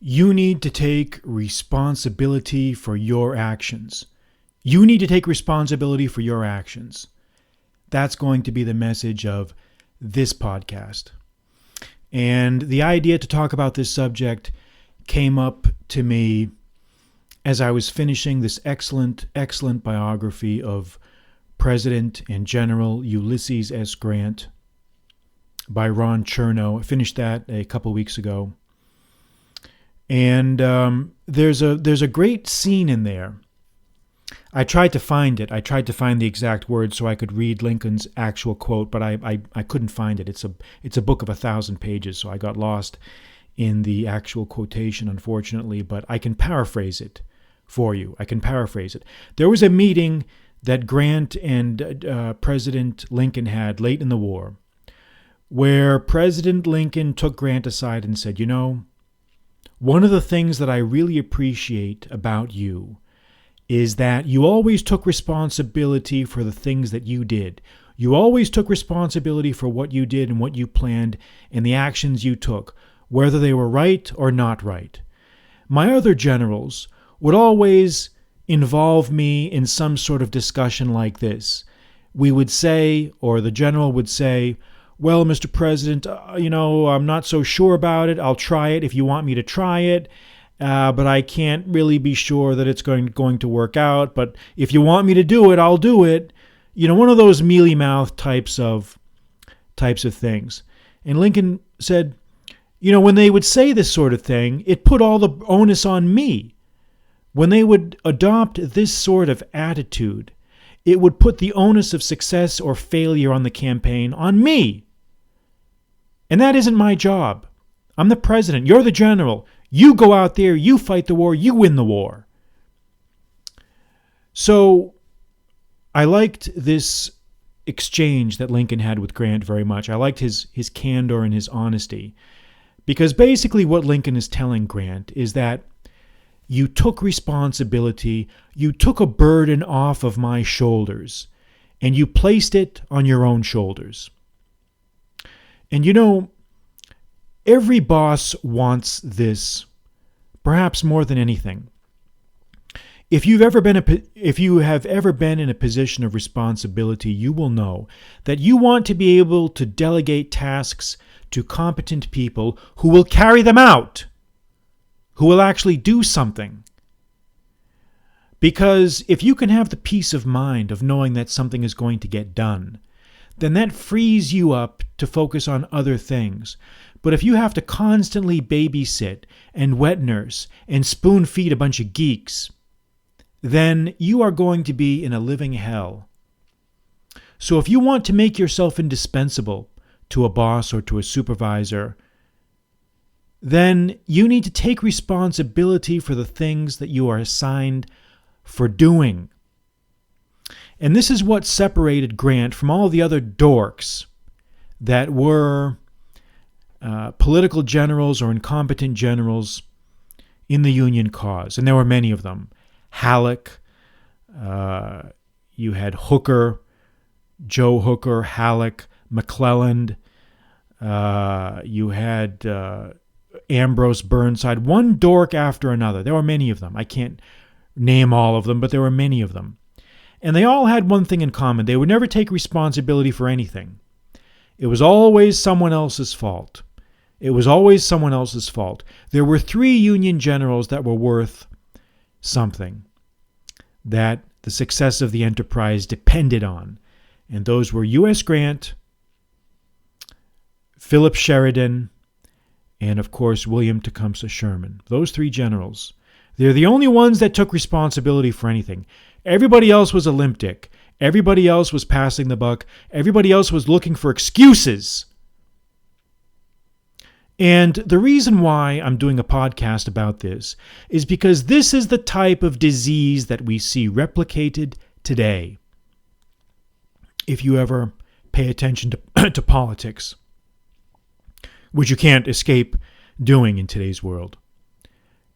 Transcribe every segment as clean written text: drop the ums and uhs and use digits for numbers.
You need to take responsibility for your actions. You need to take responsibility for your actions. That's going to be the message of this podcast. And the idea to talk about this subject came up to me as I was finishing this excellent biography of President and General Ulysses S. Grant by Ron Chernow. I finished that a couple weeks ago. And there's a great scene in there. I tried to find it. I tried to find the exact words so I could read Lincoln's actual quote, but I couldn't find it. It's a book of 1,000 pages, so I got lost in the actual quotation, unfortunately. But I can paraphrase it for you. I can paraphrase it. There was a meeting that Grant and President Lincoln had late in the war, where President Lincoln took Grant aside and said, one of the things that I really appreciate about you is that you always took responsibility for the things that you did. You always took responsibility for what you did and what you planned and the actions you took, whether they were right or not right. My other generals would always involve me in some sort of discussion like this. We would say, or the general would say, well, Mr. President, I'm not so sure about it. I'll try it if you want me to try it, but I can't really be sure that it's going to work out. But if you want me to do it, I'll do it. One of those mealy-mouthed types of things. And Lincoln said, when they would say this sort of thing, it put all the onus on me. When they would adopt this sort of attitude, it would put the onus of success or failure on the campaign on me. And that isn't my job. I'm the president. You're the general. You go out there, you fight the war, you win the war. So I liked this exchange that Lincoln had with Grant very much. I liked his candor and his honesty. Because basically what Lincoln is telling Grant is that you took responsibility, you took a burden off of my shoulders, and you placed it on your own shoulders. And every boss wants this, perhaps more than anything. If you have ever been in a position of responsibility, you will know that you want to be able to delegate tasks to competent people who will carry them out, who will actually do something. Because if you can have the peace of mind of knowing that something is going to get done, then that frees you up to focus on other things. But if you have to constantly babysit and wet nurse and spoon feed a bunch of geeks, then you are going to be in a living hell. So if you want to make yourself indispensable to a boss or to a supervisor, then you need to take responsibility for the things that you are assigned for doing. And this is what separated Grant from all the other dorks that were political generals or incompetent generals in the Union cause. And there were many of them. Halleck, you had Hooker, Joe Hooker, Halleck, McClellan, you had Ambrose Burnside, one dork after another. There were many of them. I can't name all of them, but there were many of them. And they all had one thing in common. They would never take responsibility for anything. It was always someone else's fault. It was always someone else's fault. There were 3 Union generals that were worth something, that the success of the enterprise depended on. And those were U.S. Grant, Philip Sheridan, and of course William Tecumseh Sherman. Those 3 generals. They're the only ones that took responsibility for anything. Everybody else was a limp dick. Everybody else was passing the buck. Everybody else was looking for excuses. And the reason why I'm doing a podcast about this is because this is the type of disease that we see replicated today. If you ever pay attention to politics, which you can't escape doing in today's world.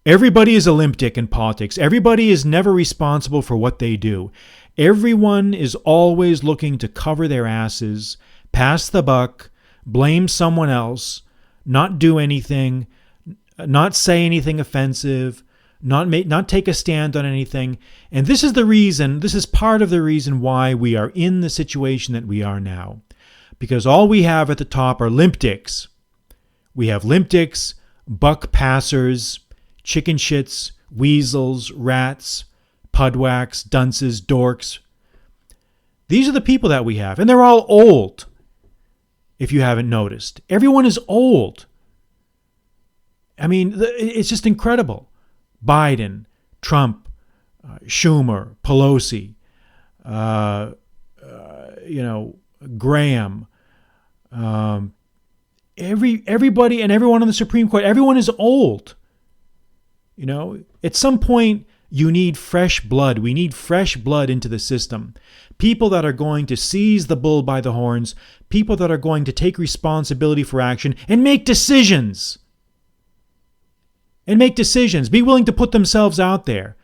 Everybody is a limp dick in politics. Everybody is never responsible for what they do. Everyone is always looking to cover their asses, pass the buck, blame someone else, not do anything, not say anything offensive, not take a stand on anything. And this is part of the reason why we are in the situation that we are now. Because all we have at the top are limp dicks. We have limp dicks, buck passers, chicken shits, weasels, rats, pudwacks, dunces, dorks. These are the people that we have. And they're all old, if you haven't noticed. Everyone is old. I mean, it's just incredible. Biden, Trump, Schumer, Pelosi, Graham, everybody and everyone on the Supreme Court, everyone is old. At some point, you need fresh blood. We need fresh blood into the system. People that are going to seize the bull by the horns, people that are going to take responsibility for action and make decisions. Be willing to put themselves out there.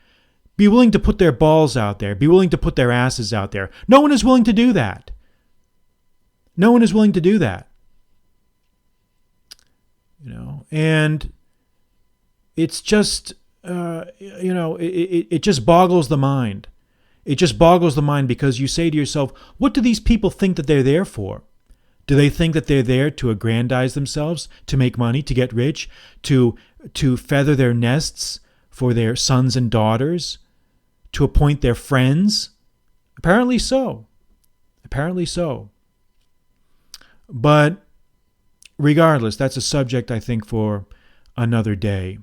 Be willing to put their balls out there. Be willing to put their asses out there. No one is willing to do that. And it's just, it just boggles the mind. It just boggles the mind because you say to yourself, what do these people think that they're there for? Do they think that they're there to aggrandize themselves, to make money, to get rich, to feather their nests for their sons and daughters, to appoint their friends? Apparently so. But regardless, that's a subject, I think, for another day.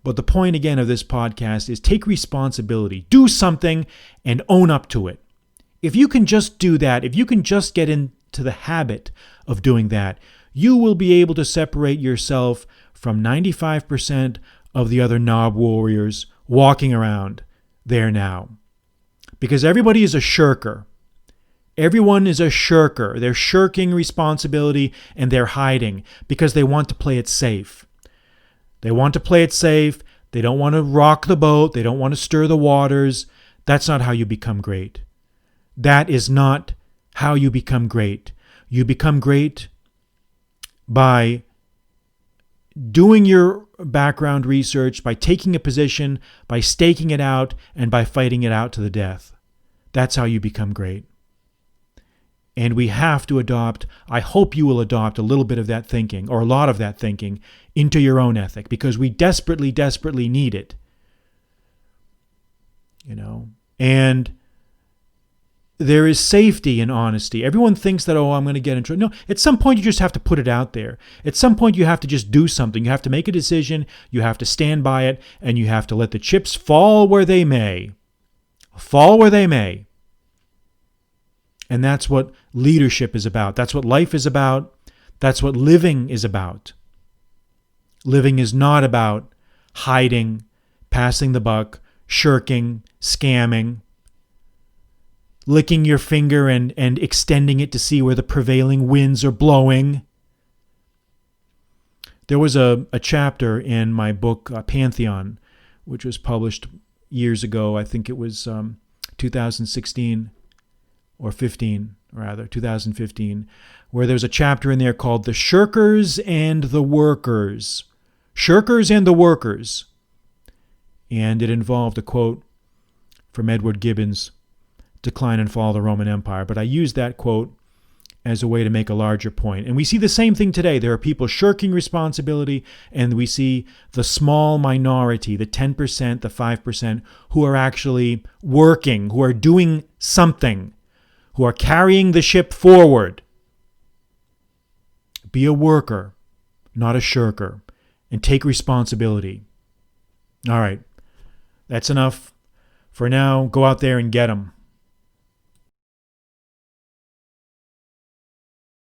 But the point, again, of this podcast is take responsibility. Do something and own up to it. If you can just do that, if you can just get into the habit of doing that, you will be able to separate yourself from 95% of the other knob warriors walking around there now. Because everybody is a shirker. Everyone is a shirker. They're shirking responsibility and they're hiding because they want to play it safe. They don't want to rock the boat. They don't want to stir the waters. That's not how you become great. That is not how you become great. You become great by doing your background research, by taking a position, by staking it out, and by fighting it out to the death. That's how you become great. And we have to adopt, I hope you will adopt a little bit of that thinking, or a lot of that thinking, into your own ethic, because we desperately, desperately need it. And there is safety in honesty. Everyone thinks that, I'm going to get in trouble. No, at some point you just have to put it out there. At some point you have to just do something. You have to make a decision. You have to stand by it, and you have to let the chips fall where they may. And that's what leadership is about. That's what life is about. That's what living is about. Living is not about hiding, passing the buck, shirking, scamming, licking your finger and extending it to see where the prevailing winds are blowing. There was a chapter in my book, Pantheon, which was published years ago. I think it was 2016. Or 2015, where there's a chapter in there called The Shirkers and the Workers. Shirkers and the Workers. And it involved a quote from Edward Gibbon's Decline and Fall of the Roman Empire. But I used that quote as a way to make a larger point. And we see the same thing today. There are people shirking responsibility, and we see the small minority, the 10%, the 5%, who are actually working, who are doing something, who are carrying the ship forward. Be a worker, not a shirker, and take responsibility. All right, that's enough for now. Go out there and get them.